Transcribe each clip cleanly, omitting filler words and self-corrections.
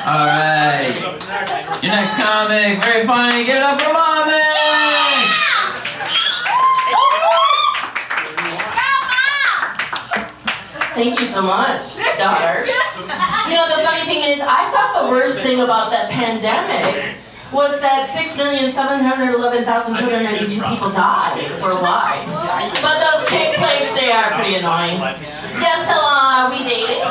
All right. Your next comic, very funny. Give it up for MOMIC! Thank you so much, daughter. You know, the funny thing is, I thought the worst thing about that pandemic was that 6,711,292 people died or lied. But those cake plates, they are pretty annoying. Yeah, so are we dating?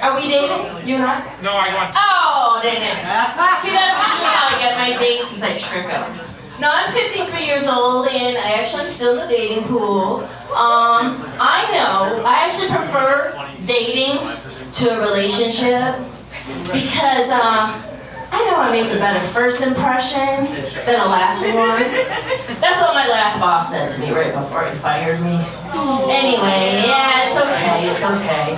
Are we dating? You and I? No, I want to. Oh, dang it. See, that's usually how I get my dates, is I trick them. No, I'm 53 years old, and I actually am still in the dating pool. I actually prefer dating to a relationship because I know I make a better first impression than a lasting one. That's what my last boss said to me right before he fired me. Anyway, yeah, it's okay.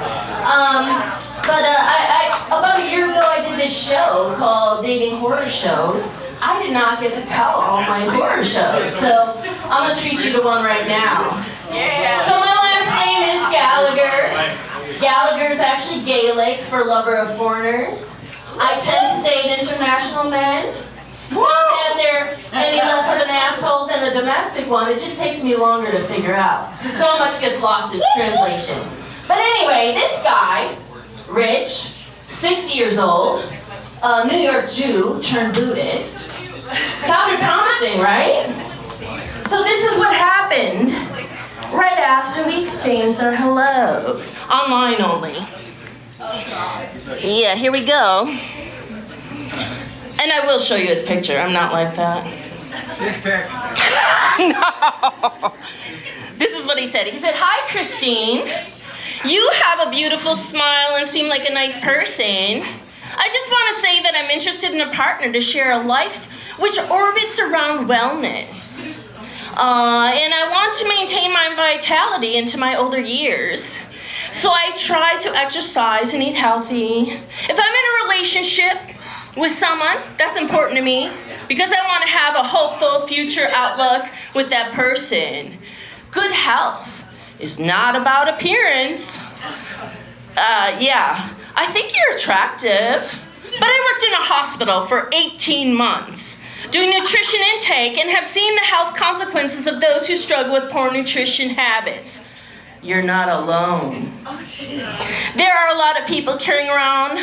About a year ago, I did this show called Dating Horror Shows. I did not get to tell all my horror shows, so I'm gonna treat you to one right now. Yeah. So my last name is Gallagher. Gallagher is actually Gaelic for lover of foreigners. I tend to date international men. It's not that they're any less of an asshole than a domestic one, it just takes me longer to figure out. So much gets lost in translation. But anyway, this guy, Rich, 60 years old, a New York Jew turned Buddhist. Sounded promising, right? So this is what happened right after we exchanged our hellos. Online only. Yeah, here we go. And I will show you his picture. I'm not like that. Dick pic. No. This is what he said. He said, "Hi, Christine. You have a beautiful smile and seem like a nice person. I just want to say that I'm interested in a partner to share a life which orbits around wellness. And I want to maintain my vitality into my older years. So I try to exercise and eat healthy. If I'm in a relationship with someone, that's important to me because I want to have a hopeful future outlook with that person. Good health is not about appearance. Yeah, I think you're attractive. But I worked in a hospital for 18 months doing nutrition intake and have seen the health consequences of those who struggle with poor nutrition habits. You're not alone. There are a lot of people carrying around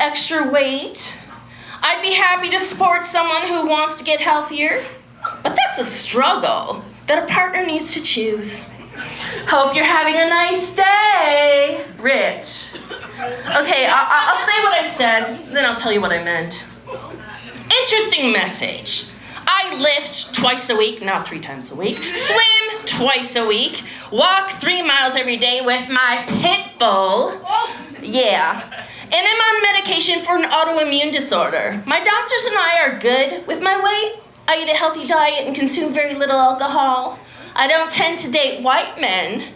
extra weight. I'd be happy to support someone who wants to get healthier, but that's a struggle that a partner needs to choose. Hope you're having a nice day, Rich." Okay, I'll say what I said, then I'll tell you what I meant. Interesting message. I lift twice a week, not 3 times a week, swim twice a week, walk 3 miles every day with my pit bull. Yeah. And I'm on medication for an autoimmune disorder. My doctors and I are good with my weight. I eat a healthy diet and consume very little alcohol. I don't tend to date white men,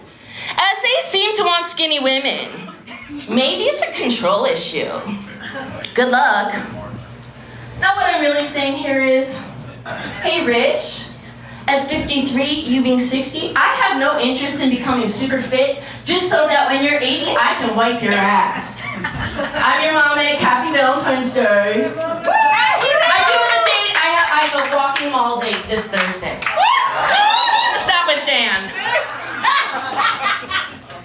as they seem to want skinny women. Maybe it's a control issue. Good luck. Now what I'm really saying here is, hey Rich, at 53, you being 60, I have no interest in becoming super fit, just so that when you're 80, I can wipe your ass. I'm your MOMIC, happy Valentine's Day. I have a walking mall date this Thursday. It's not with Dan.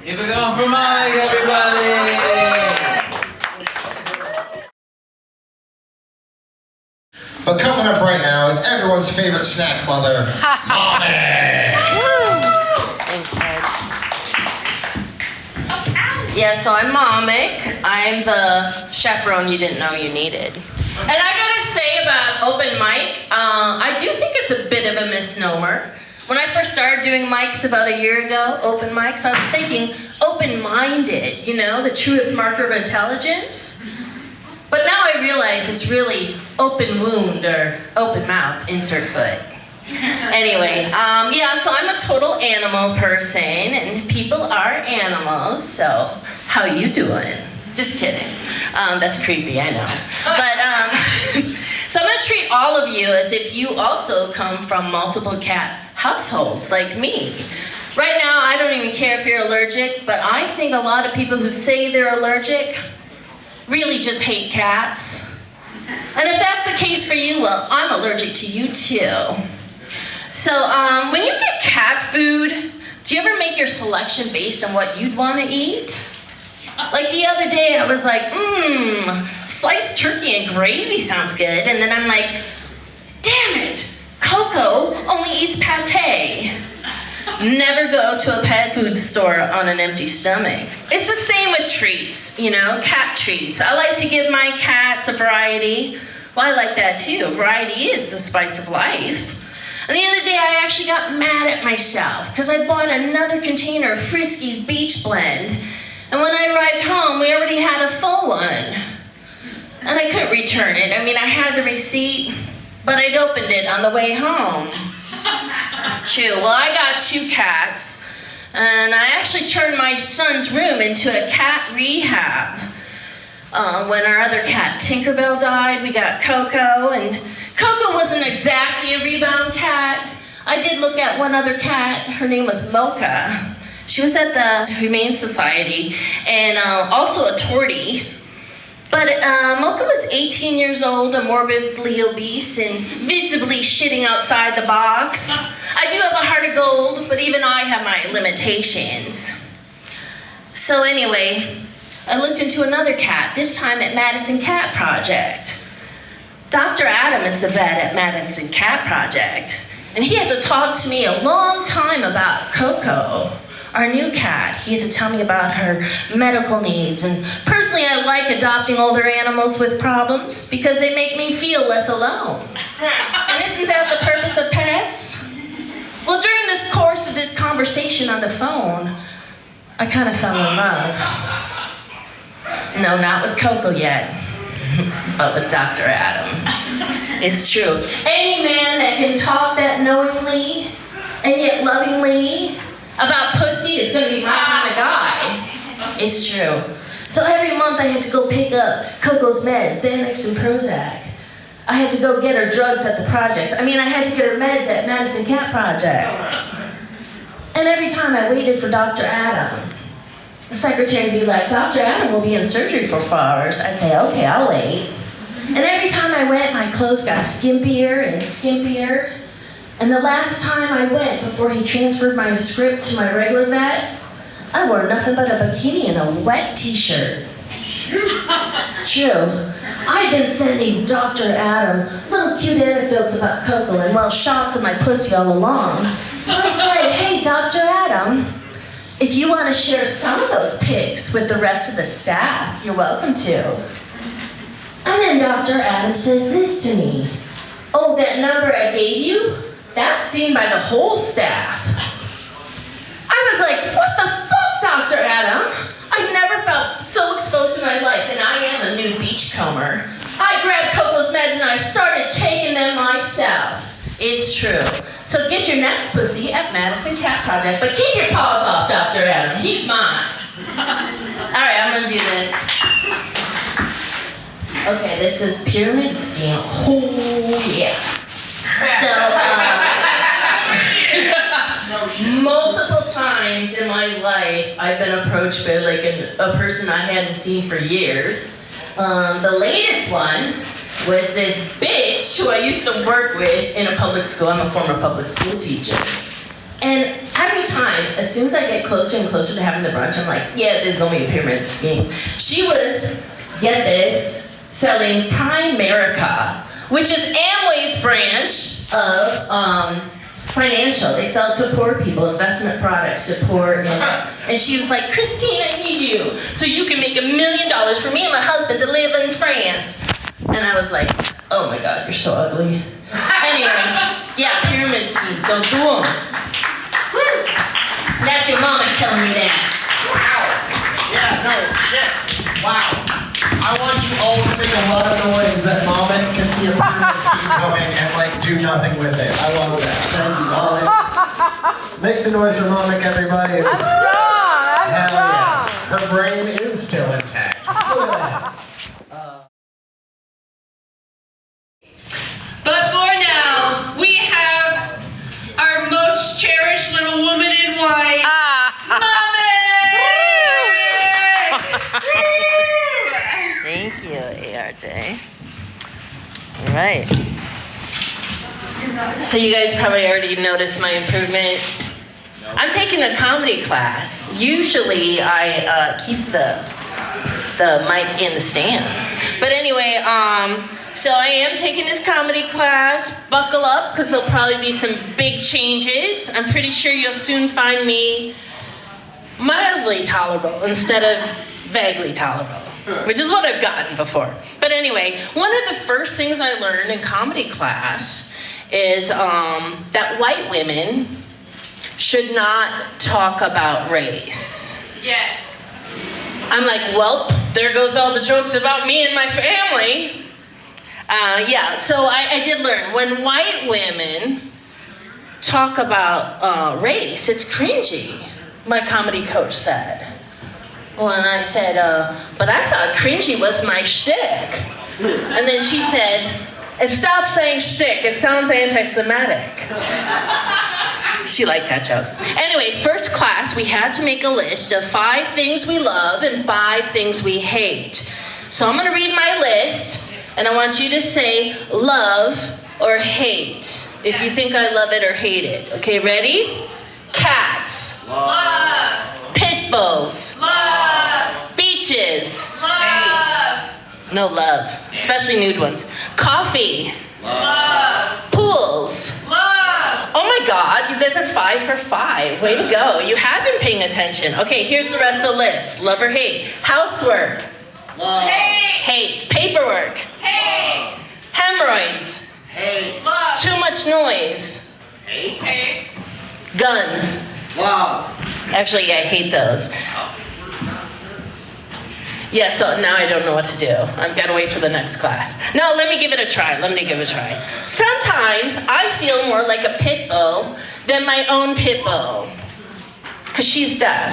Keep it going for MOMIC, everybody! But coming up right now, it's everyone's favorite snack mother, MOMIC! Thanks, Ed. Yeah, so I'm MOMIC. I'm the chaperone you didn't know you needed. And I gotta say about open mic, I do think it's a bit of a misnomer. When I first started doing mics about a year ago, open mics, I was thinking open-minded, you know, the truest marker of intelligence. But now I realize it's really open wound or open mouth, insert foot. Anyway, yeah, so I'm a total animal person, and people are animals, so how you doing? Just kidding. That's creepy, I know. But, so I'm gonna treat all of you as if you also come from multiple cat households like me. Right now, I don't even care if you're allergic, but I think a lot of people who say they're allergic really just hate cats. And if that's the case for you, well, I'm allergic to you too. So when you get cat food, do you ever make your selection based on what you'd want to eat? Like the other day, I was like, sliced turkey and gravy sounds good. And then I'm like, damn it, Coco only eats pate. Never go to a pet food store on an empty stomach. It's the same with treats, you know, cat treats. I like to give my cats a variety. Well, I like that too. Variety is the spice of life. And the other day, I actually got mad at myself because I bought another container of Friskies Beach Blend. And when I arrived home, we already had a full one. And I couldn't return it. I mean, I had the receipt, but I'd opened it on the way home. It's true. Well, I got 2 cats, and I actually turned my son's room into a cat rehab. When our other cat, Tinkerbell, died, we got Coco, and Coco wasn't exactly a rebound cat. I did look at one other cat. Her name was Mocha. She was at the Humane Society, and also a tortie. But Mocha was 18 years old and morbidly obese and visibly shitting outside the box. I do have a heart of gold, but even I have my limitations. So anyway, I looked into another cat, this time at Madison Cat Project. Dr. Adam is the vet at Madison Cat Project, and he had to talk to me a long time about Coco, our new cat. He had to tell me about her medical needs, and personally I like adopting older animals with problems because they make me feel less alone. And isn't that the purpose of pets? Well, during this course of this conversation on the phone, I kind of fell in love. No, not with Coco yet, but with Dr. Adam. It's true. Any man that can talk that knowingly and yet lovingly about pussy is going to be my kind of guy. It's true. So every month I had to go pick up Coco's meds, Xanax and Prozac. I had to go get her drugs at the projects. I mean, I had to get her meds at Madison Cat Project. And every time I waited for Dr. Adam, the secretary would be like, Dr. Adam will be in surgery for 4 hours. I'd say, okay, I'll wait. And every time I went, my clothes got skimpier and skimpier. And the last time I went, before he transferred my script to my regular vet, I wore nothing but a bikini and a wet t-shirt. It's true. I'd been sending Dr. Adam little cute anecdotes about Coco and, well, shots of my pussy all along. So I said, hey, Dr. Adam, if you want to share some of those pics with the rest of the staff, you're welcome to. And then Dr. Adam says this to me. Oh, that number I gave you? That's seen by the whole staff. I was like, what the fuck, Dr. Adam? I've never felt so exposed in my life, and I am a new beachcomber. I grabbed Coco's meds and I started taking them myself. It's true. So get your next pussy at Madison Cat Project, but keep your paws off, Dr. Adam. He's mine. All right, I'm gonna do this. Okay, this is pyramid scheme. Oh, yeah. So, multiple times in my life, I've been approached by like a person I hadn't seen for years. The latest one was this bitch who I used to work with in a public school. I'm a former public school teacher. And every time, as soon as I get closer and closer to having the brunch, I'm like, yeah, this is gonna be a pyramid scheme. She was, get this, selling Primerica, which is Amway's branch of financial. They sell to poor people, investment products to poor. And she was like, Christine, I need you so you can make $1 million for me and my husband to live in France. And I was like, oh my God, you're so ugly. Anyway, yeah, pyramid schemes, don't do them. That's your mama telling me that. Wow. Yeah, no, shit. Wow. I want you all to make a lot of noise that MOMIC can see a pyramid scheme coming and like do nothing with it. I love that. Thank you, MOMIC. Make some noise for MOMIC, everybody. I'm strong. I'm Hell strong. yeah. Her brain is still intact. Look at that. But for now, we have our most cherished little woman in white, MOMIC! Thank Thank you, ARJ. All right. So you guys probably already noticed my improvement. I'm taking a comedy class. Usually I keep the mic in the stand. But anyway, so I am taking this comedy class. Buckle up, because there'll probably be some big changes. I'm pretty sure you'll soon find me mildly tolerable instead of vaguely tolerable, which is what I've gotten before. But anyway, one of the first things I learned in comedy class is that white women should not talk about race. Yes. I'm like, well, there goes all the jokes about me and my family. So I did learn, when white women talk about race, it's cringy, my comedy coach said. Well, and I said, but I thought cringy was my shtick. And then she said, and stop saying shtick, it sounds anti-Semitic. She liked that joke. Anyway, first class, we had to make a list of 5 things we love and 5 things we hate. So I'm gonna read my list, and I want you to say love or hate if you think I love it or hate it. Okay, ready? Cats. Love. Pit bulls. Love. Beaches. Love. No love, especially nude ones. Coffee. Love. Pools. Love. Oh my God, you guys are 5 for 5. Way to go. You have been paying attention. Okay, here's the rest of the list. Love or hate. Housework. Love. Hate. Hate. Paperwork. Hate. Hemorrhoids. Hate. Love. Too much noise. Hate. Hate. Guns. Love. Actually, yeah, I hate those. Yeah, so now I don't know what to do. I've got to wait for the next class. No, let me give it a try. Sometimes I feel more like a pit bull than my own pit bull. Because she's deaf.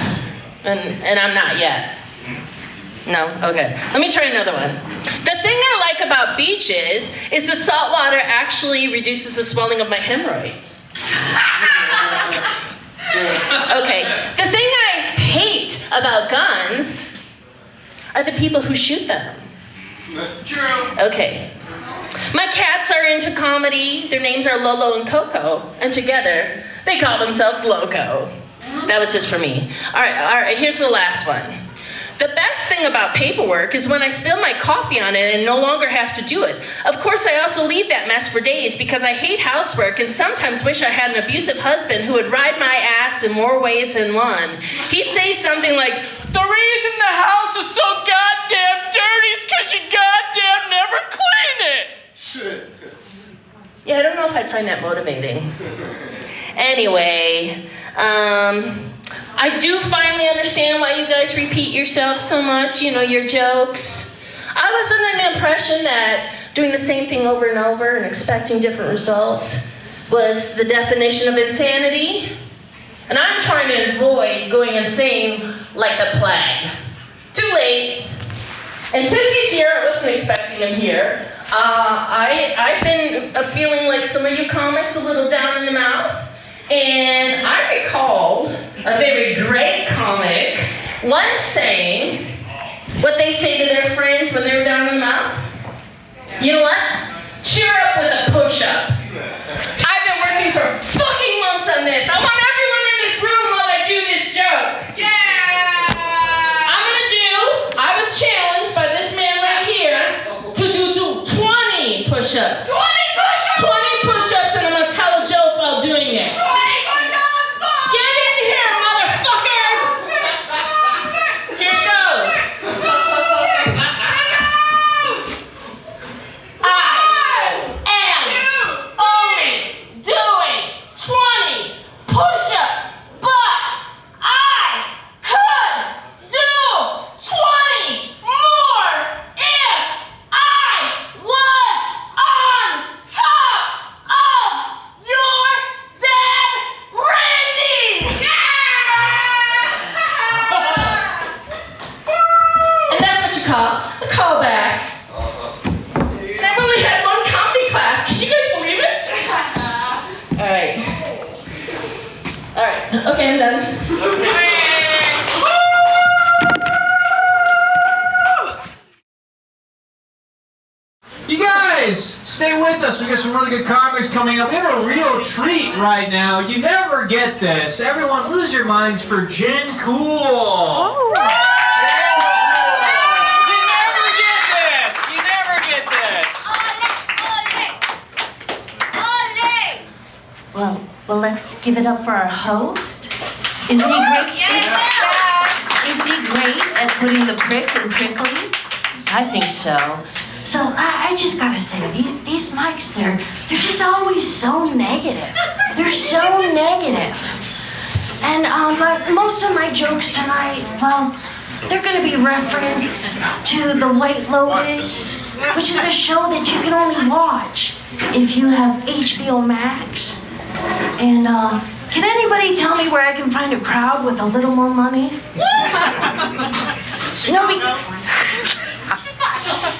And I'm not yet. No? Okay. Let me try another one. The thing I like about beaches is the salt water actually reduces the swelling of my hemorrhoids. Okay. The thing I hate about guns are the people who shoot them. True. Okay. My cats are into comedy. Their names are Lolo and Coco. And together, they call themselves Loco. That was just for me. All right, here's the last one. The best thing about paperwork is when I spill my coffee on it and no longer have to do it. Of course, I also leave that mess for days because I hate housework and sometimes wish I had an abusive husband who would ride my ass in more ways than one. He'd say something like, the reason the house is so goddamn dirty is because you goddamn never clean it. Yeah, I don't know if I'd find that motivating. Anyway, I do finally understand why you guys repeat yourself so much, your jokes. I was under the impression that doing the same thing over and over and expecting different results was the definition of insanity. And I'm trying to avoid going insane like the plague. Too late. And since he's here, I wasn't expecting him here. I've been feeling like some of you comics a little down in the mouth. And I recalled a very great comic once saying what they say to their friends when they're down in the mouth. You know what? Cheer up with a push-up. I've been working for fucking months on this. I want everyone in this room while I do this joke. Yeah. I was challenged by this man right here to do 20 push-ups. 20 push-ups. 20 push-ups, and I'm gonna tell a joke while doing it. Get in here, motherfuckers! Here it goes. I am only doing 20 push-ups, but I could do 20 more if I was on top of your dad, Randy! And that's what you call a callback. And I've only had one comedy class. Can you guys believe it? All right. Okay, I'm done. Okay. You guys, stay with us. We got some really good comics coming up. We have a real treat right now. You never get this. Everyone, lose your minds for Jen Cool. Oh. You never get this. You never get this. Well, let's give it up for our host. Isn't he great? Is he great at putting the prick in prickly? I think so. So I just gotta say, these mics, they're just always so negative. They're so negative. And most of my jokes tonight, well, they're gonna be referenced to The White Lotus, which is a show that you can only watch if you have HBO Max. And can anybody tell me where I can find a crowd with a little more money?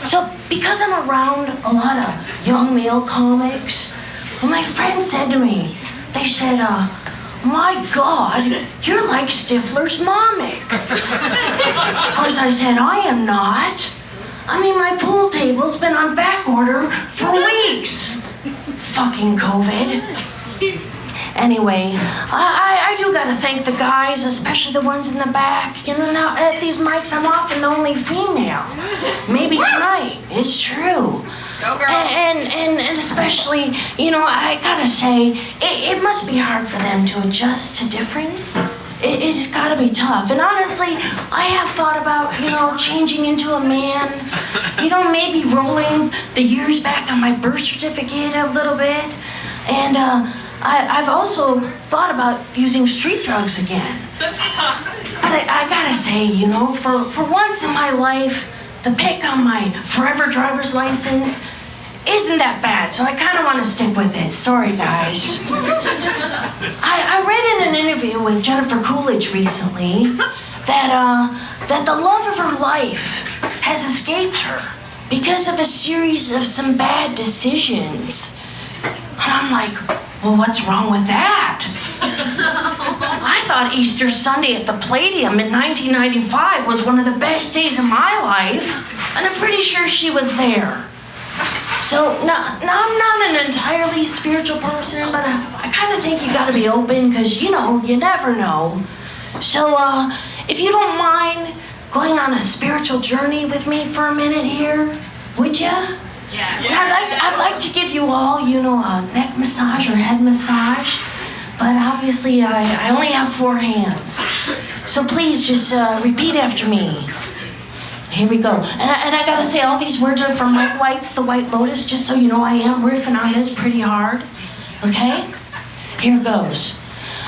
So because I'm around a lot of young male comics, well, my friends said to me, they said, my God, you're like Stifler's MOMIC. Of course I said, I am not. I mean, my pool table's been on back order for weeks. Fucking COVID. Anyway, I do gotta thank the guys, especially the ones in the back. You know, now at these mics, I'm often the only female. Maybe tonight, it's true. Go girl. And especially, you know, I gotta say, it must be hard for them to adjust to difference. It's gotta be tough. And honestly, I have thought about, you know, changing into a man. You know, maybe rolling the years back on my birth certificate a little bit. And, I've also thought about using street drugs again. But I gotta say, you know, for once in my life, the pick on my forever driver's license isn't that bad, so I kind of want to stick with it. Sorry, guys. I read in an interview with Jennifer Coolidge recently that the love of her life has escaped her because of a series of some bad decisions. And I'm like, well, what's wrong with that? I thought Easter Sunday at the Palladium in 1995 was one of the best days of my life, and I'm pretty sure she was there. So, now I'm not an entirely spiritual person, but I kind of think you gotta be open, because, you know, you never know. So, if you don't mind going on a spiritual journey with me for a minute here, would ya? Yeah. I'd like to give you all, you know, a neck massage or head massage, but obviously I only have 4 hands. So please just repeat after me. Here we go. And I gotta say, all these words are from Mike White's The White Lotus, just so you know I am riffing on this pretty hard. Okay? Here goes.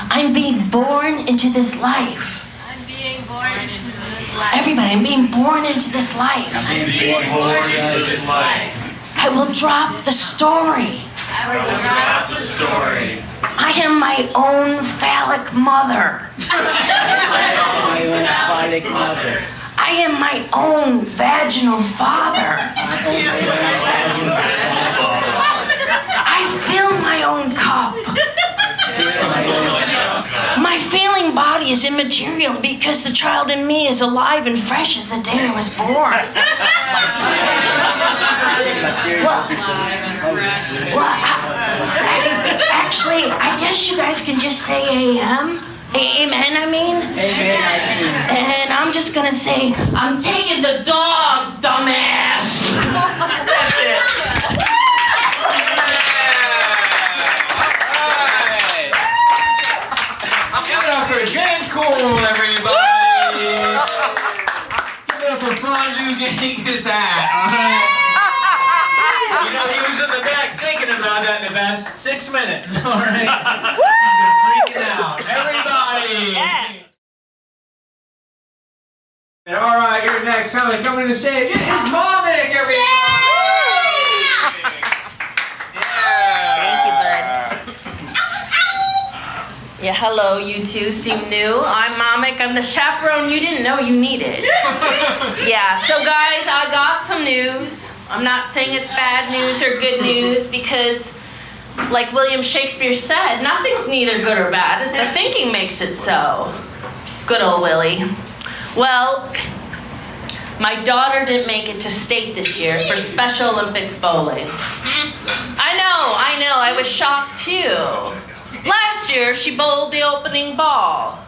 I'm being born into this life. I'm being born into this life. Everybody, I'm being born into this life. I'm being born into this life. I will drop the story. I will drop the story. I am my own phallic mother. I am my own vaginal father. I fill my own cup. My failing body is immaterial because the child in me is alive and fresh as the day I was born. Actually, I guess you guys can just say amen. Amen, I mean. Amen. And I'm just gonna say, I'm taking the dog, dumbass. That's it. Give it up for Jen Cool, everybody. Give it up for Fondue getting his hat, alright? You know, he was in the back thinking about that in the past 6 minutes, alright? He's been freaking out. Everybody! And alright, your next comic coming to the stage is MOMIC, everybody! Thank you, bud. Yeah, hello, you two seem new. I'm MOMIC. I'm the chaperone you didn't know you needed. Yeah, so guys, I got some news. I'm not saying it's bad news or good news because, like William Shakespeare said, nothing's neither good or bad. The thinking makes it so. Good old Willie. Well, My daughter didn't make it to state this year for Special Olympics bowling. I know, I was shocked too. Last year, she bowled the opening ball.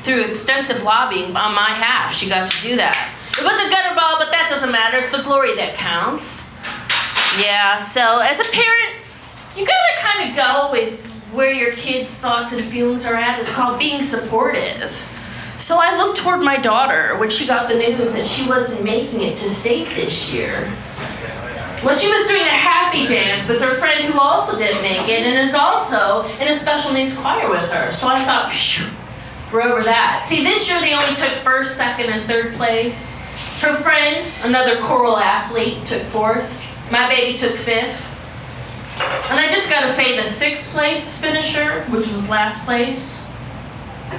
Through extensive lobbying on my half, she got to do that. It was a gutter ball, but that doesn't matter. It's the glory that counts. Yeah, so as a parent, you gotta kind of go with where your kids' thoughts and feelings are at. It's called being supportive. So I looked toward my daughter when she got the news that she wasn't making it to state this year. Well, she was doing a happy dance with her friend who also didn't make it and is also in a special needs choir with her. So I thought, phew, we're over that. See, this year they only took first, second, and third place. Her friend, another choral athlete, took fourth. My baby took fifth. And I just gotta say the sixth place finisher, which was last place,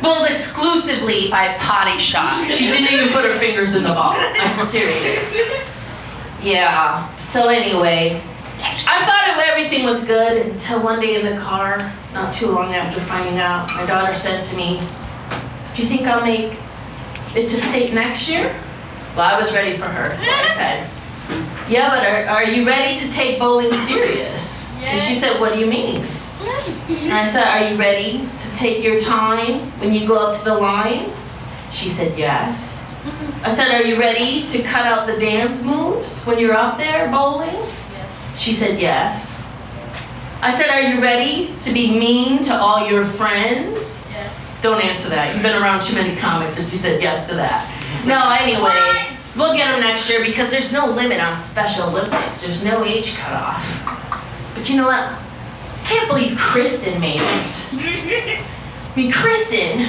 bowled exclusively by potty shot. She didn't even put her fingers in the ball. I'm serious. Yeah, so anyway, I thought everything was good until one day in the car, not too long after finding out, my daughter says to me, "Do you think I'll make it to state next year?" Well, I was ready for her, so I said, "Yeah, but are you ready to take bowling serious?" And she said, "What do you mean?" And I said, "Are you ready to take your time when you go up to the line?" She said, "Yes." I said, "Are you ready to cut out the dance moves when you're up there bowling?" Yes. She said, "Yes." I said, "Are you ready to be mean to all your friends?" Yes. Don't answer that. You've been around too many comics if you said yes to that. No, anyway, we'll get them next year because there's no limit on Special Olympics. There's no age cutoff. But you know what? I can't believe Kristen made it. I mean, Kristen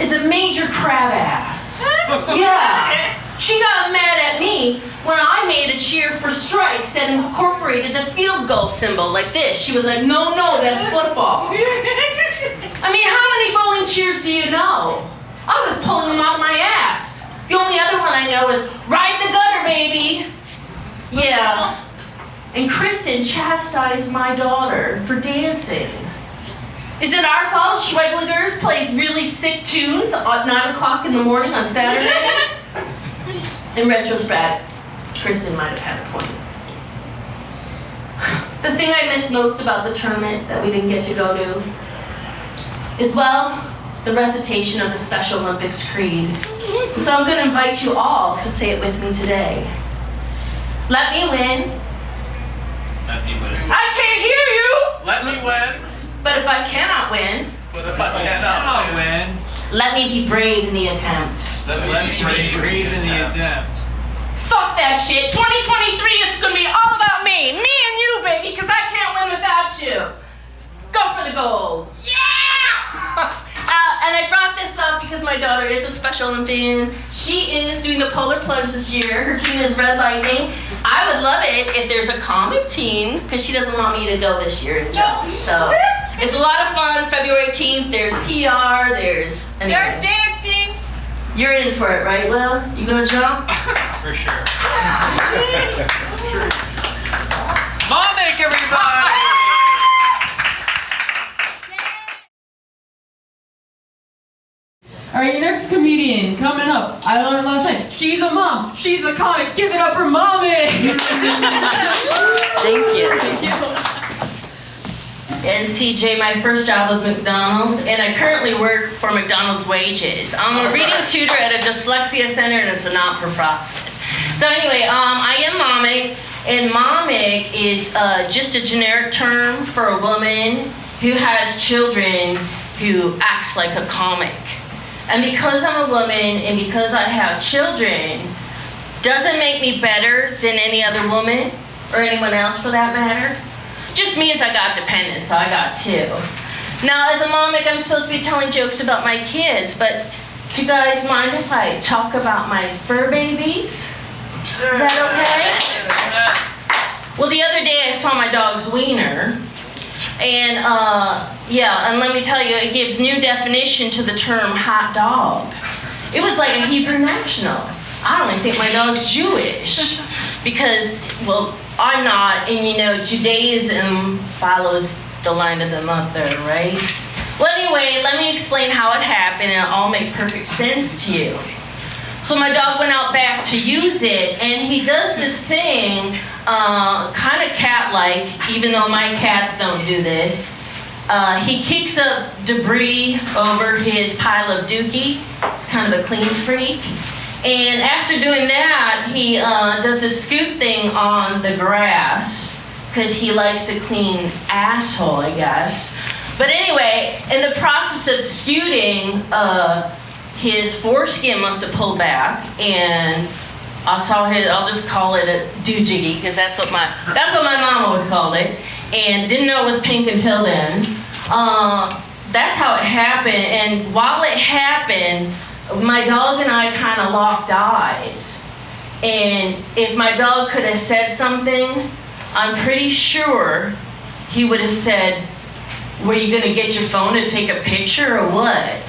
is a major crab ass. Yeah. She got mad at me when I made a cheer for strikes that incorporated the field goal symbol like this. She was like, no, that's football. I mean, how many bowling cheers do you know? I was pulling them out of my ass. The only other one I know is ride the gutter, baby. Yeah. And Kristen chastised my daughter for dancing. Is it our fault Schwegligers plays really sick tunes at 9 o'clock in the morning on Saturdays? In retrospect, Kristen might have had a point. The thing I miss most about the tournament that we didn't get to go to is, well, the recitation of the Special Olympics Creed. So I'm going to invite you all to say it with me today. Let me win. Let me win. I can't hear you! Let me win. But if I cannot win, But if I cannot win, let me be brave in the attempt. let me be brave in the attempt. Fuck that shit. 2023 is gonna be all about me. Me and you, baby, because I can't win without you. Go for the gold. Yeah! And I brought this up because my daughter is a Special Olympian. She is doing the polar plunge this year. Her team is Red Lightning. I would love it if there's a comic team because she doesn't want me to go this year and jump. So it's a lot of fun. February 18th, there's PR, there's... Anyway. There's dancing. You're in for it, right, Will? You gonna jump? For sure. MOMIC, everybody! All right, your next comedian coming up. I learned last night. She's a mom. She's a comic. Give it up for MOMIC. Thank you. Thank you. And CJ, my first job was McDonald's, and I currently work for McDonald's Wages. I'm a reading tutor at a dyslexia center, and it's a not-for-profit. So anyway, I am MOMIC, and MOMIC is just a generic term for a woman who has children who acts like a comic. And because I'm a woman and because I have children, doesn't make me better than any other woman, or anyone else for that matter. Just means I got dependents, so I got two. Now, as a MOMIC, I'm supposed to be telling jokes about my kids, but do you guys mind if I talk about my fur babies? Is that okay? Well, the other day I saw my dog's wiener, and and let me tell you, it gives new definition to the term hot dog. It was like a Hebrew national. I don't even think my dog's Jewish because, well, I'm not, and you know, Judaism follows the line of the mother, right? Well, anyway, let me explain how it happened, and it'll all make perfect sense to you. So my dog went out back to use it, and he does this thing, kind of cat-like, even though my cats don't do this. He kicks up debris over his pile of dookie. He's kind of a clean freak. And after doing that, he does a scoot thing on the grass, because he likes a clean asshole, I guess. But anyway, in the process of scooting, his foreskin must have pulled back, and I'll just call it a doojiggy, because that's what my mom always called it, and didn't know it was pink until then. That's how it happened, and while it happened, my dog and I kind of locked eyes. And if my dog could have said something, I'm pretty sure he would have said, "Were you gonna get your phone to take a picture or what?"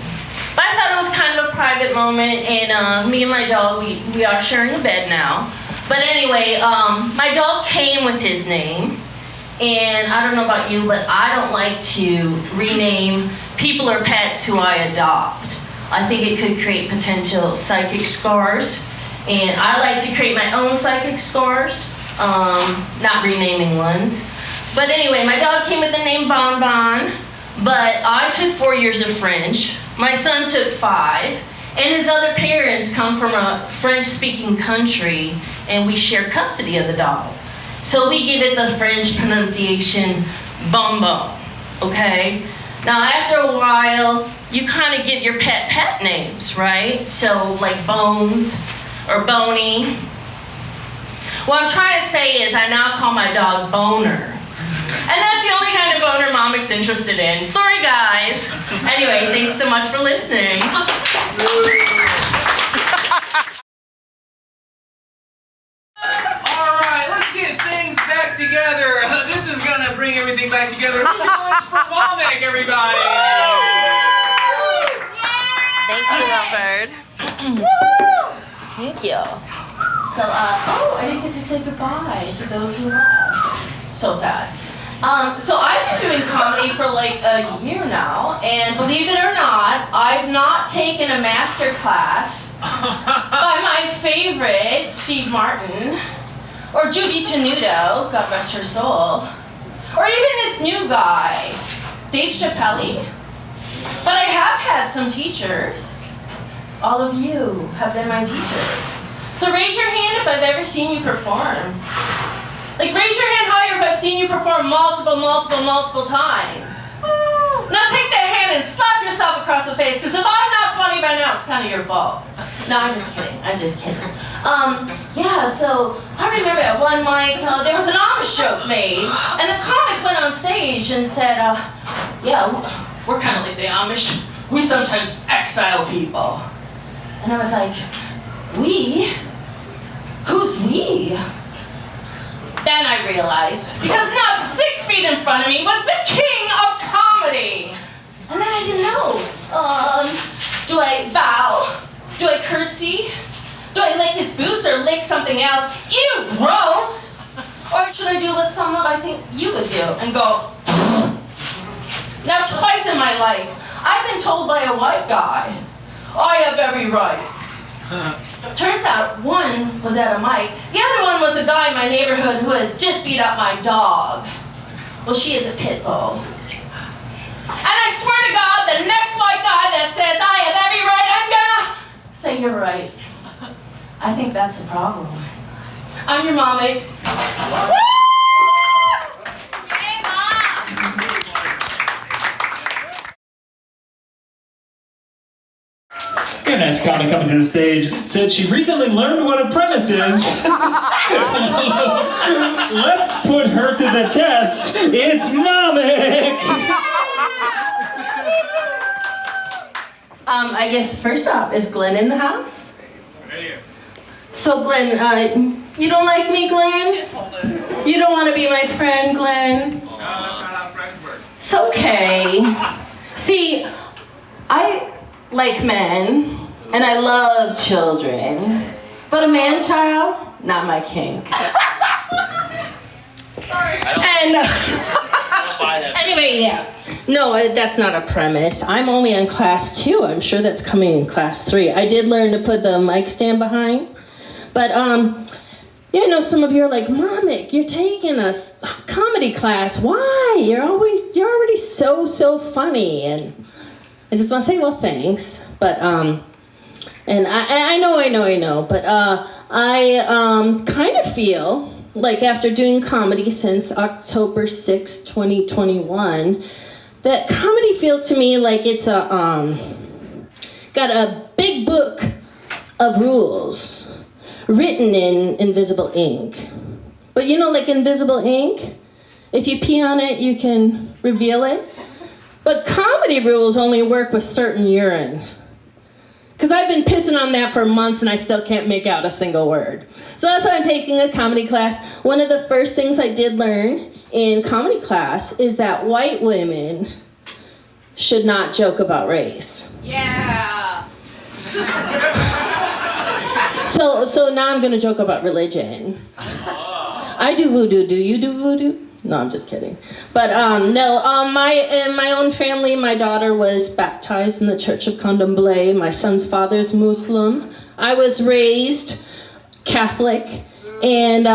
But I thought it was kind of a private moment, and me and my dog, we are sharing a bed now. But anyway, my dog came with his name, and I don't know about you, but I don't like to rename people or pets who I adopt. I think it could create potential psychic scars, and I like to create my own psychic scars, not renaming ones. But anyway, my dog came with the name Bon Bon, but I took 4 years of French. My son took 5, and his other parents come from a French-speaking country, and we share custody of the dog. So we give it the French pronunciation, Bon Bon, okay? Now after a while, you kind of get your pet names, right? So like Bones or Boney. What I'm trying to say is I now call my dog Boner. And that's the only kind of boner Momic's interested in. Sorry, guys. Anyway, thanks so much for listening. All right, let's get things back together. This is gonna bring everything back together. Who's going for MOMIC, everybody? Thank you, Lovebird. Thank you. So, I didn't get to say goodbye to those who left. So sad. So I've been doing comedy for like a year now, and believe it or not, I've not taken a master class by my favorite, Steve Martin, or Judy Tenuto, God rest her soul, or even this new guy, Dave Chappelle. But I have had some teachers. All of you have been my teachers. So raise your hand if I've ever seen you perform. Like, raise your hand higher if I've seen you perform multiple times. Now take that hand and slap yourself across the face, because if I'm not funny by now, it's kind of your fault. No, I'm just kidding. Yeah, so I remember at one mic, there was an Amish joke made, and the comic went on stage and said, yeah, we're kind of like the Amish. We sometimes exile people. And I was like, we? Who's we? Then I realized, because not 6 feet in front of me was the king of comedy. And then I didn't know. Do I bow? Do I curtsy? Do I lick his boots or lick something else? Ew, gross! Or should I do what someone I think you would do and go, now twice in my life, I've been told by a white guy, I have every right. Turns out one was at a mic, the other one was a guy in my neighborhood who had just beat up my dog. Well, she is a pit bull. And I swear to God, the next white guy that says I have every right, I'm gonna say you're right. I think that's the problem. I'm your mommy. A nice comic coming to the stage said she recently learned what a premise is. Let's put her to the test. It's MOMIC! I guess first off, is Glenn in the house? So Glenn, you don't like me, Glenn? Just hold it. You don't want to be my friend, Glenn? No, that's not how friends work. It's okay. See, I like men, and I love children, but a man-child, not my kink. And anyway, yeah. No, that's not a premise. I'm only on class 2. I'm sure that's coming in class 3. I did learn to put the mic stand behind. But, some of you are like, MOMIC, you're taking a comedy class. Why? You're already so funny. And I just want to say, well, thanks. But, and I know. But I kind of feel like after doing comedy since October 6, 2021, that comedy feels to me like it's got a big book of rules written in invisible ink. But like invisible ink, if you pee on it, you can reveal it. But comedy rules only work with certain urine. Because I've been pissing on that for months and I still can't make out a single word. So that's why I'm taking a comedy class. One of the first things I did learn in comedy class is that white women should not joke about race. Yeah. So now I'm gonna joke about religion. I do voodoo. Do you do voodoo? No, I'm just kidding. But in my own family, my daughter was baptized in the Church of Candomblé. My son's father's Muslim. I was raised Catholic, and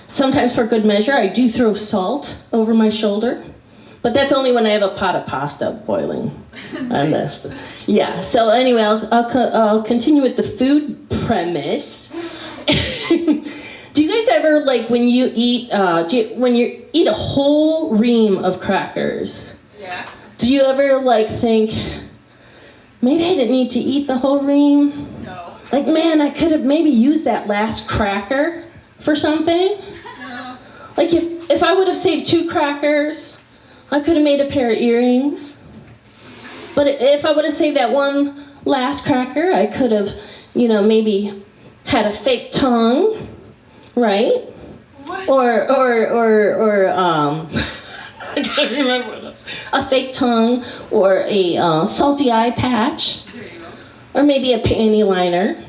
sometimes for good measure, I do throw salt over my shoulder. But that's only when I have a pot of pasta boiling. Nice. Yeah, so anyway, I'll continue with the food premise. Do you guys ever, when you eat, eat a whole ream of crackers? Yeah. Do you ever, think, maybe I didn't need to eat the whole ream? No. Man, I could have maybe used that last cracker for something? No. If I would have saved 2 crackers, I could have made a pair of earrings. But if I would have saved that one last cracker, I could have, maybe had a fake tongue, right? What? Or I can't remember what else. A fake tongue, or a salty eye patch, There you go. or maybe a panty liner.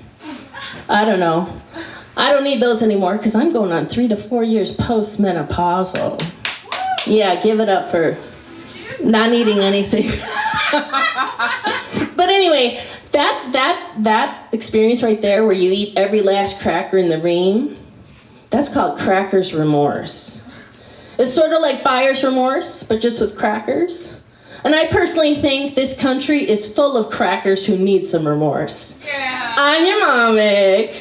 I don't know. I don't need those anymore because I'm going on 3 to 4 years post-menopausal. Yeah, give it up for not needing anything. But anyway, that experience right there where you eat every last cracker in the ream, that's called cracker's remorse. It's sort of like buyer's remorse, but just with crackers. And I personally think this country is full of crackers who need some remorse. Yeah. I'm your MOMIC.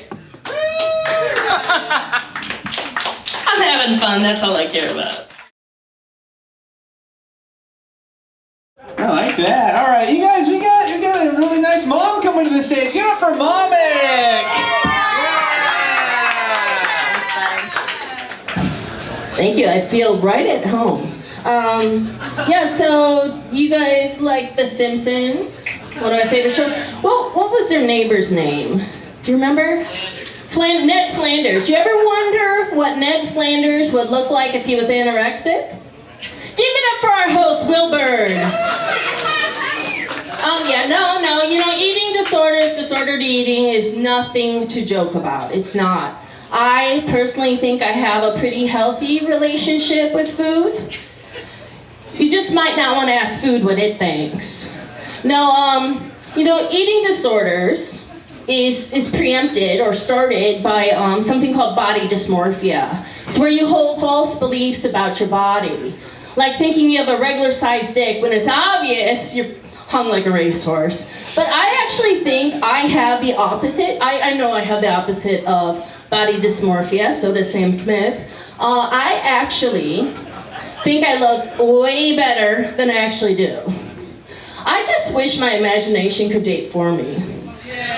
I'm having fun, that's all I care about. I like that. All right, you guys, we got a really nice mom coming to the stage. Give it up for MOMIC. Thank you. I feel right at home. So you guys like The Simpsons? One of my favorite shows. What was their neighbor's name? Do you remember? Ned Flanders. You ever wonder what Ned Flanders would look like if he was anorexic? Give it up for our host, Wilbur. Eating disorders, disordered eating is nothing to joke about. It's not. I personally think I have a pretty healthy relationship with food. You just might not want to ask food what it thinks. No, eating disorders is preempted or started by something called body dysmorphia. It's where you hold false beliefs about your body. Like thinking you have a regular sized dick when it's obvious you're hung like a racehorse. But I actually think I have the opposite. I know I have the opposite of body dysmorphia, so does Sam Smith. I actually think I look way better than I actually do. I just wish my imagination could date for me.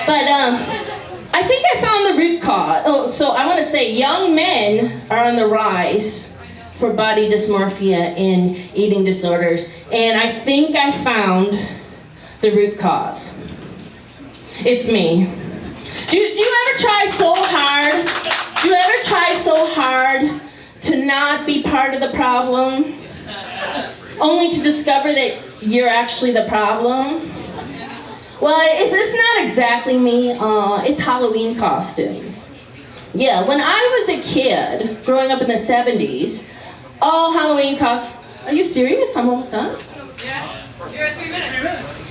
But I think I found the root cause. So I want to say young men are on the rise for body dysmorphia and eating disorders. And I think I found the root cause. It's me. Do you ever try so hard? Do you ever try so hard to not be part of the problem? Only to discover that you're actually the problem? Well, it's not exactly me. It's Halloween costumes. Yeah, when I was a kid, growing up in the 70s, all Halloween Are you serious? I'm almost done? Yeah. You're at 3 minutes.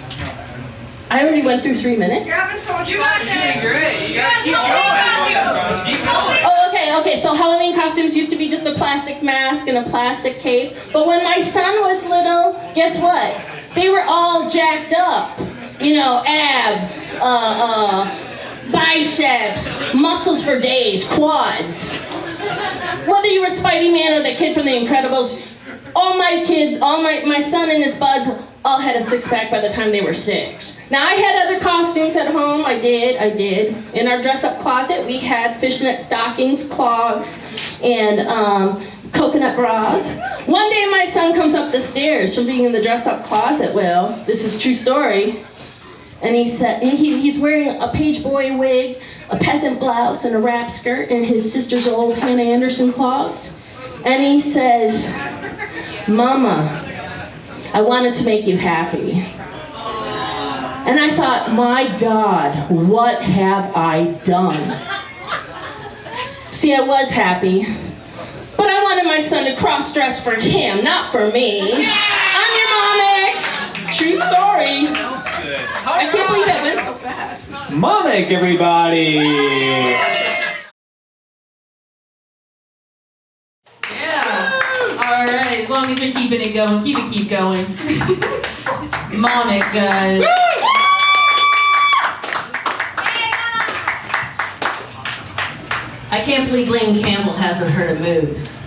I already went through 3 minutes. You're having so much fun. You're at Halloween costumes. Oh, okay. So Halloween costumes used to be just a plastic mask and a plastic cape. But when my son was little, guess what? They were all jacked up. You know, abs, biceps, muscles for days, quads. Whether you were Spidey-Man or the kid from The Incredibles, all my son and his buds all had a six-pack by the time they were 6. Now, I had other costumes at home. I did. In our dress-up closet, we had fishnet stockings, clogs, and coconut bras. One day, my son comes up the stairs from being in the dress-up closet. Well, this is a true story. And he's wearing a page boy wig, a peasant blouse, and a wrap skirt, and his sister's old Hannah Anderson clogs. And he says, "Mama, I wanted to make you happy." And I thought, my God, what have I done? See, I was happy, but I wanted my son to cross-dress for him, not for me. I'm your MOMIC. True story. I can't believe that went so fast. MOMIC, everybody! Yeah. All right. As long as you're keeping it going, keep going. MOMIC, guys. I can't believe Blaine Campbell hasn't heard of moves.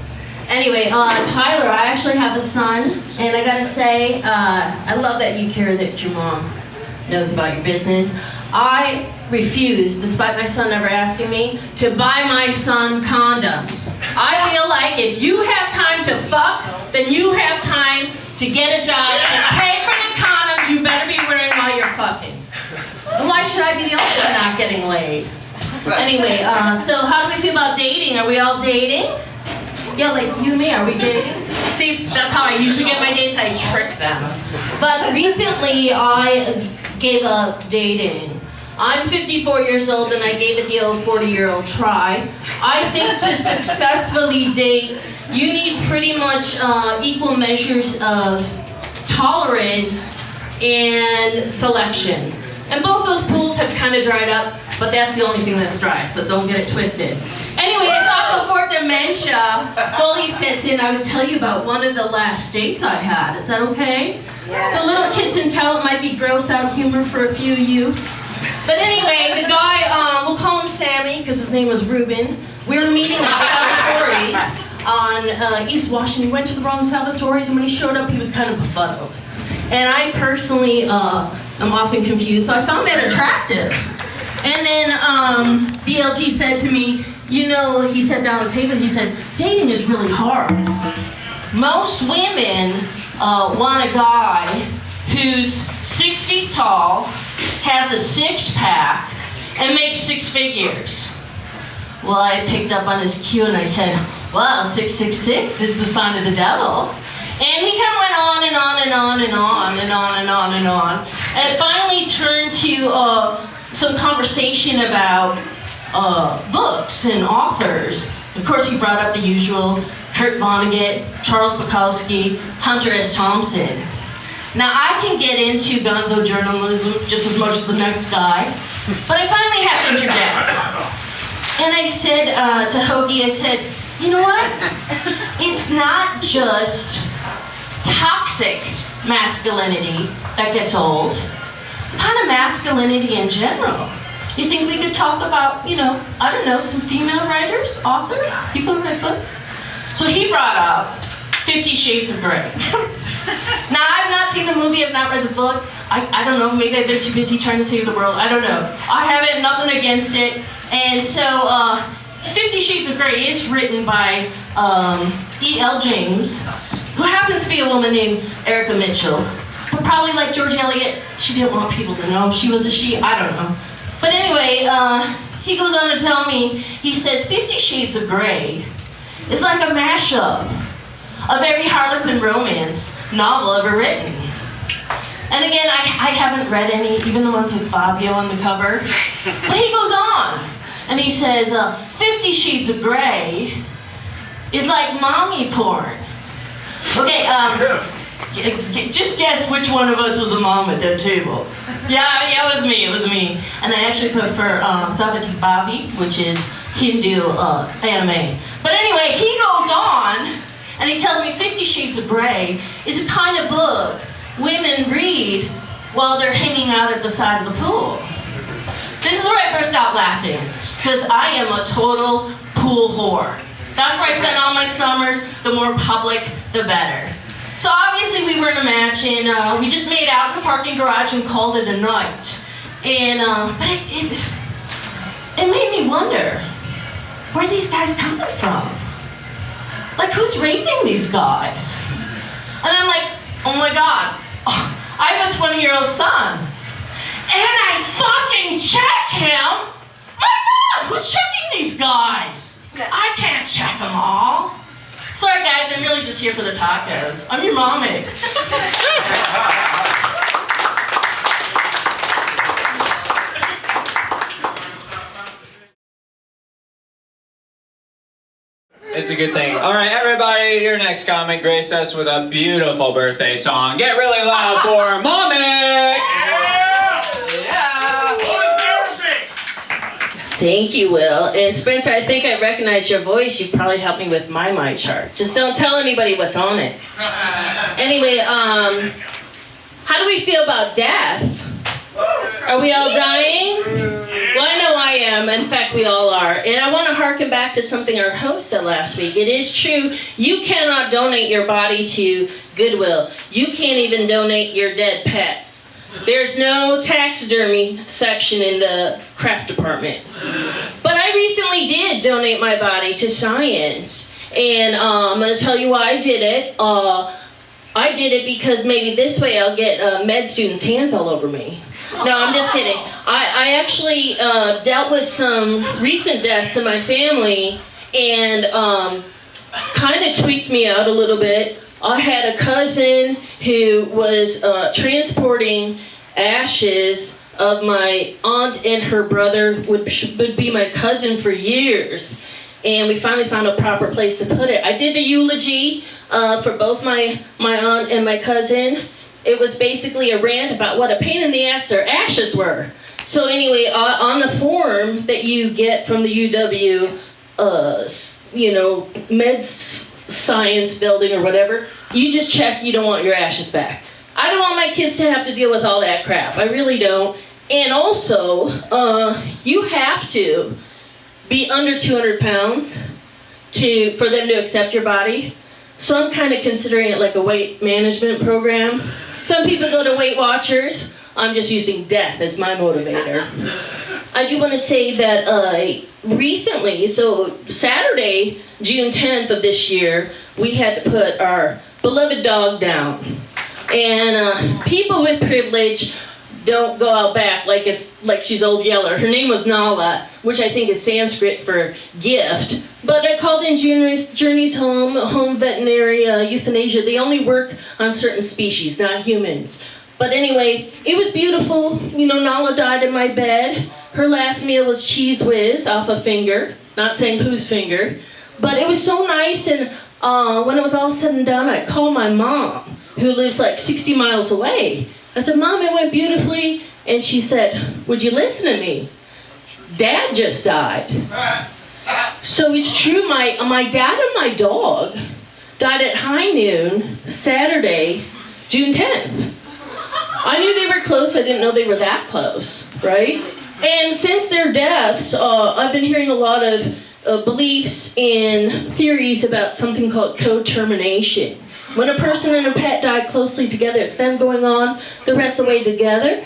Anyway, Tyler, I actually have a son, and I gotta say, I love that you care that your mom knows about your business. I refuse, despite my son never asking me, to buy my son condoms. I feel like if you have time to fuck, then you have time to get a job and pay for the condoms you better be wearing while you're fucking. And why should I be the only one not getting laid? Anyway, so how do we feel about dating? Are we all dating? Yeah, like you and me, are we dating? See, that's how I usually get my dates, I trick them. But recently, I gave up dating. I'm 54 years old and I gave it the old 40-year-old try. I think to successfully date, you need pretty much equal measures of tolerance and selection. And both those pools have kind of dried up, but that's the only thing that's dry, so don't get it twisted. Anyway, I thought before dementia fully sets in, I would tell you about one of the last dates I had. Is that okay? Yeah. It's a little kiss and tell. It might be gross out humor for a few of you. But anyway, the guy, we'll call him Sammy, because his name was Ruben. We were meeting at Salvatore's on East Washington. He went to the wrong Salvatore's, and when he showed up, he was kind of befuddled. And I personally am often confused, so I found that attractive. And then BLT said to me, you know, he sat down at the table and he said, dating is really hard. Most women want a guy who's 6 feet tall, has a six-pack, and makes 6 figures. Well, I picked up on his cue and I said, well, 666 is the sign of the devil. And he kind of went on and on and on and on and on and on and on. And it finally turned to some conversation about books and authors. Of course, he brought up the usual: Kurt Vonnegut, Charles Bukowski, Hunter S. Thompson. Now, I can get into gonzo journalism just as much as the next guy, but I finally have to interject. And I said to Hoagie, I said, you know what? It's not just toxic masculinity that gets old. It's kind of masculinity in general. You think we could talk about, you know, I don't know, some female writers, authors, people who write books? So he brought up 50 Shades of Grey. Now, I've not seen the movie, I've not read the book. I don't know, maybe they're too busy trying to save the world, I don't know. I haven't, nothing against it. And so, 50 Shades of Grey is written by E.L. James, who happens to be a woman named Erica Mitchell. But probably like George Eliot, she didn't want people to know she was a she, I don't know. But anyway, he goes on to tell me, he says, 50 Shades of Grey is like a mashup of every Harlequin romance novel ever written. And again, I haven't read any, even the ones with Fabio on the cover. But he goes on, and he says, 50 Shades of Grey is like mommy porn. Okay, just guess which one of us was a mom at that table. Yeah, it was me. And I actually prefer Savati Bhavi, which is Hindu anime. But anyway, he goes on, and he tells me 50 Shades of Grey is a kind of book women read while they're hanging out at the side of the pool. This is where I burst out laughing, because I am a total pool whore. That's where I spend all my summers. The more public, the better. So obviously we were in a match, and we just made out in the parking garage and called it a night. And but it made me wonder, where are these guys coming from? Like, who's raising these guys? And I'm like, oh my God, I have a 20-year-old son, and I fucking check him. My God, who's checking these guys? I can't check them all. Sorry guys, I'm really just here for the tacos. I'm your MOMIC. It's a good thing. All right, everybody, your next comic graced us with a beautiful birthday song. Get really loud for MOMIC! Thank you, Will. And Spencer, I think I recognize your voice. You probably helped me with my mic chart. Just don't tell anybody what's on it. Anyway, how do we feel about death? Are we all dying? Well, I know I am. In fact, we all are. And I want to harken back to something our host said last week. It is true, you cannot donate your body to Goodwill. You can't even donate your dead pets. There's no taxidermy section in the craft department. But I recently did donate my body to science. And I'm going to tell you why I did it. I did it because maybe this way I'll get med students' hands all over me. No, I'm just kidding. I actually dealt with some recent deaths in my family, and kind of tweaked me out a little bit. I had a cousin who was transporting ashes of my aunt and her brother, would be my cousin for years. And we finally found a proper place to put it. I did a eulogy for both my aunt and my cousin. It was basically a rant about what a pain in the ass their ashes were. So anyway, on the form that you get from the UW, med science building or whatever, you just check you don't want your ashes back. I don't want my kids to have to deal with all that crap. I really don't. And also, you have to be under 200 pounds for them to accept your body. So I'm kind of considering it like a weight management program. Some people go to Weight Watchers. I'm just using death as my motivator. I do want to say that recently, so Saturday, June 10th of this year, we had to put our beloved dog down. And people with privilege don't go out back like she's Old Yeller. Her name was Nala, which I think is Sanskrit for gift. But I called in Journey's Home Veterinary Euthanasia. They only work on certain species, not humans. But anyway, it was beautiful. Nala died in my bed. Her last meal was Cheese Whiz off a finger. Not saying whose finger. But it was so nice, and when it was all said and done, I called my mom, who lives like 60 miles away. I said, Mom, it went beautifully. And she said, would you listen to me? Dad just died. So it's true, my dad and my dog died at high noon, Saturday, June 10th. I knew they were close, I didn't know they were that close, right? And since their deaths, I've been hearing a lot of beliefs and theories about something called co-termination. When a person and a pet die closely together, it's them going on the rest of the way together.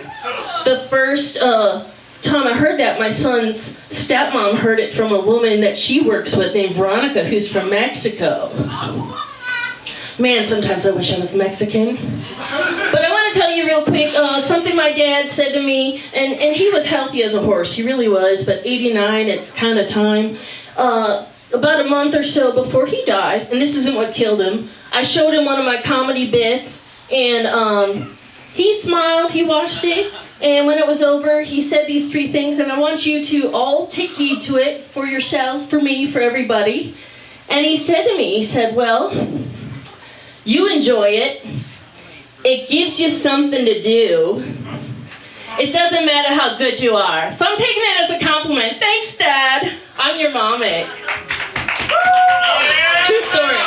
The first time I heard that, my son's stepmom heard it from a woman that she works with named Veronica, who's from Mexico. Man, sometimes I wish I was Mexican. But I want to tell you real quick, something my dad said to me, and he was healthy as a horse, he really was, but 89, it's kind of time. About a month or so before he died, and this isn't what killed him, I showed him one of my comedy bits, and he smiled, he watched it, and when it was over, he said these 3 things, and I want you to all take heed to it for yourselves, for me, for everybody. And he said to me, he said, well, You enjoy it. It gives you something to do. It doesn't matter how good you are. So I'm taking it as a compliment. Thanks, Dad. I'm your MOMIC. True story.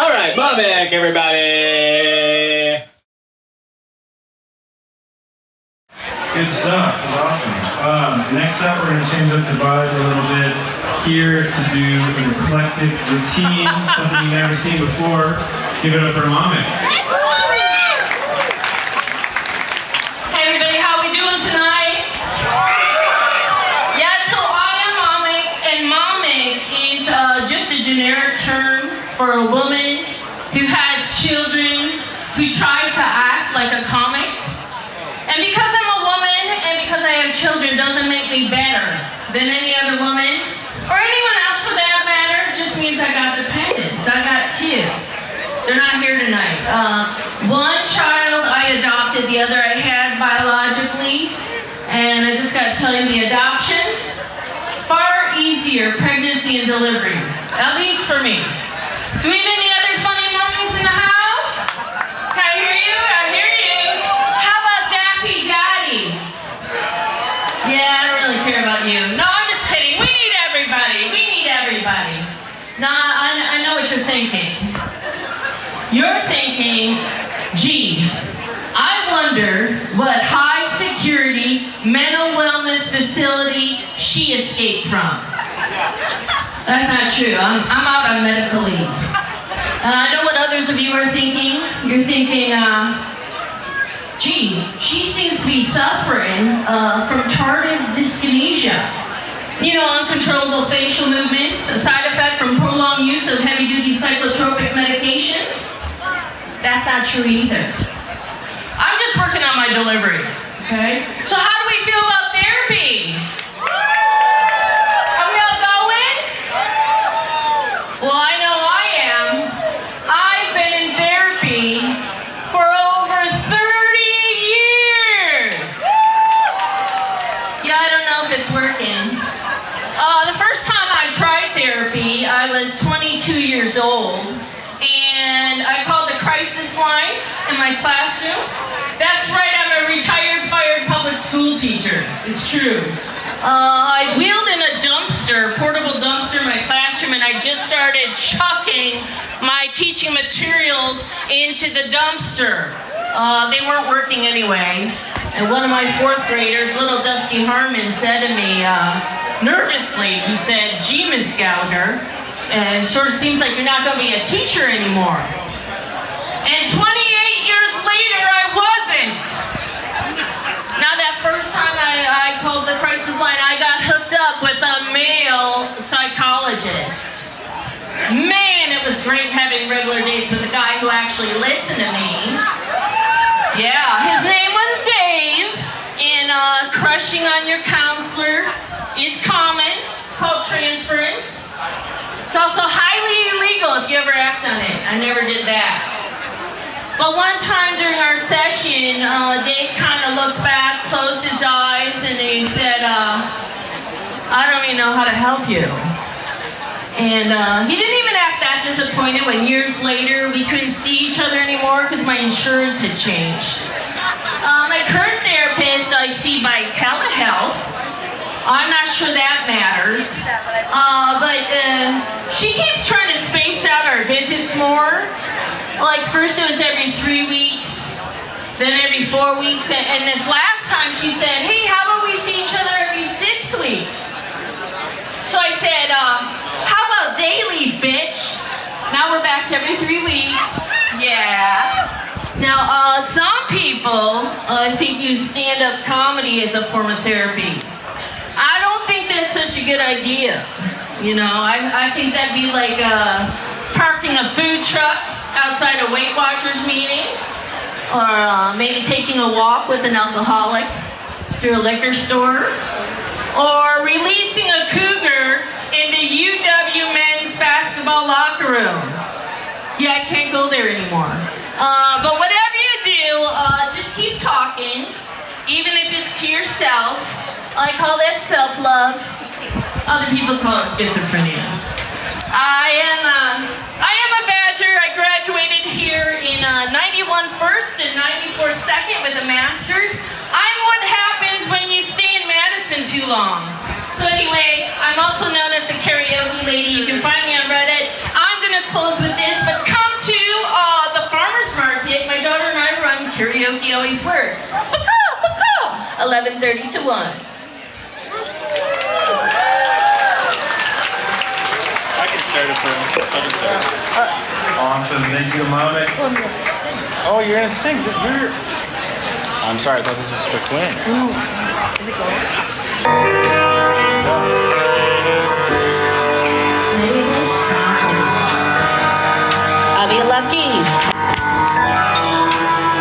All right, MOMIC, everybody. Good stuff. That's awesome. Next up, we're going to change up the vibe a little bit here to do an eclectic routine, something you've never seen before. Give it up for MOMIC. Hey everybody, how we doing tonight? Yeah, so I am MOMIC, and MOMIC is just a generic term for a woman who has children who tries to act like a comic. And because I'm a woman and because I have children doesn't make me better than any other woman or anyone else for that matter. Just means I got dependents. I got two. They're not here tonight. One child I adopted, the other I had biologically. And I just gotta tell you, the adoption, far easier pregnancy and delivery. At least for me. Do we have any other funny mummies in the house? Can I hear you? I hear you. How about Daffy Daddies? Yeah, I don't really care about you. No, I'm just kidding. We need everybody. We need everybody. Nah, I know what you're thinking. You're thinking, gee, I wonder what high security mental wellness facility she escaped from. That's not true. I'm out on medical leave. I know what others of you are thinking. You're thinking, gee, she seems to be suffering from tardive dyskinesia. You know, uncontrollable facial movements, a side effect from prolonged use of heavy-duty psychotropic medications. That's not true either. I'm just working on my delivery, okay? So how do we feel about therapy? Are we all going? Well, I know I am. I've been in therapy for over 30 years. Yeah, I don't know if it's working. The first time I tried therapy, I was 22 years old. And I called the crisis line in my classroom. That's right, I'm a retired, fired public school teacher. It's true. I wheeled in a dumpster, portable dumpster in my classroom, and I just started chucking my teaching materials into the dumpster. They weren't working anyway. And one of my fourth graders, little Dusty Harmon, said to me, nervously, he said, "Gee, Miss Gallagher, it sort of seems like you're not going to be a teacher anymore." And 28 years later, I wasn't. Now that first time I called the crisis line, I got hooked up with a male psychologist. Man, it was great having regular dates with a guy who actually listened to me. Yeah, his name was Dave, and crushing on your counselor is common. It's called transference. It's also highly illegal if you ever act on it. I never did that. But one time during our session, Dave kind of looked back, closed his eyes, and he said, I don't even know how to help you. And he didn't even act that disappointed when years later we couldn't see each other anymore because my insurance had changed. My current therapist I see by telehealth. I'm not sure that matters. But she keeps trying to space out our visits more. Like first it was every 3 weeks, then every 4 weeks, and this last time she said, "Hey, how about we see each other every 6 weeks?" So I said, how about daily, bitch? Now we're back to every 3 weeks. Yeah. Now, some people think use stand-up comedy as a form of therapy. I don't think that's such a good idea. You know, I think that'd be like parking a food truck outside a Weight Watchers meeting, or maybe taking a walk with an alcoholic through a liquor store, or releasing a cougar in the UW men's basketball locker room. Yeah, I can't go there anymore. But whatever you do, just keep talking, even if it's to yourself. I call that self-love. Other people call it schizophrenia. I am a badge lecture. I graduated here in 91 first and 94 second with a master's. I'm what happens when you stay in Madison too long. So anyway, I'm also known as the karaoke lady. You can find me on Reddit. I'm gonna close with this, but come to the farmer's market. My daughter and I run Karaoke Always Works. 11:30 to 1. I can start it for him. I can start it. Awesome. Thank you, MOMIC. Oh, you're gonna sing. You're... I'm sorry. I thought this was for Quinn. Is it going? Maybe this time I'll be lucky.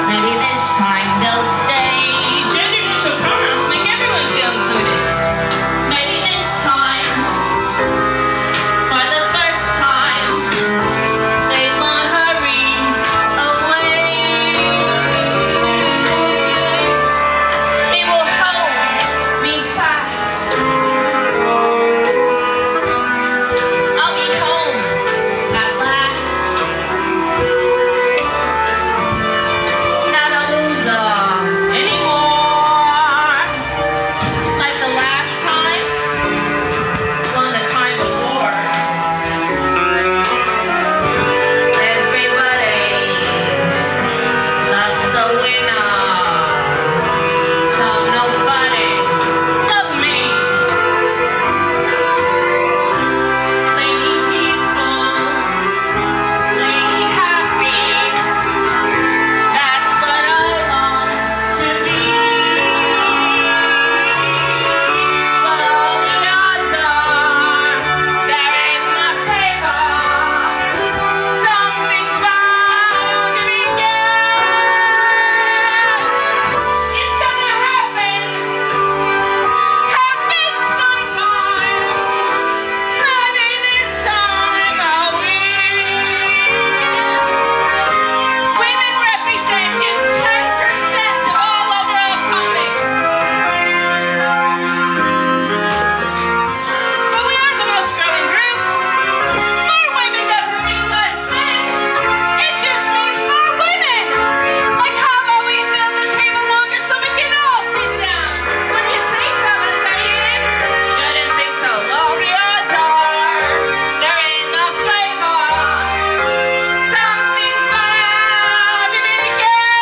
Maybe this time they'll stay. Gender neutral pronouns make everyone feel included. Maybe this time, for the first time, they won't hurry away. They will hold me fast. I'll be home at last. Not a loser anymore. Like the last time, when the time before. Everybody loves a winner. So nobody love me. Lady peaceful, lady happy. That's what I long to be. But all the odds are they're in my favor. Something's bound to begin. It's gonna happen sometime. Maybe this time I'll win. Women represent just 10% of all overall comics. But we are the most growing group. More women doesn't mean less men. It just means more women. Like how about we build the table longer so we can all sit down? What do you say, fellas? Are you in? Shouldn't think so. All the odds are they're in the favor. Something's bound to begin.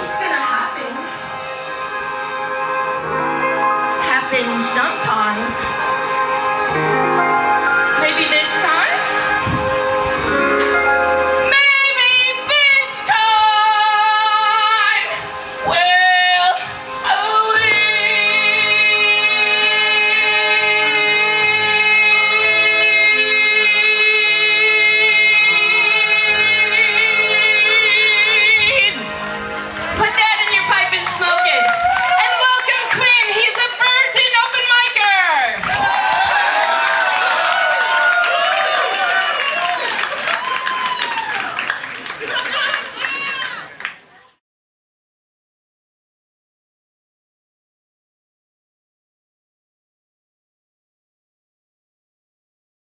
It's gonna happen. Happen sometime.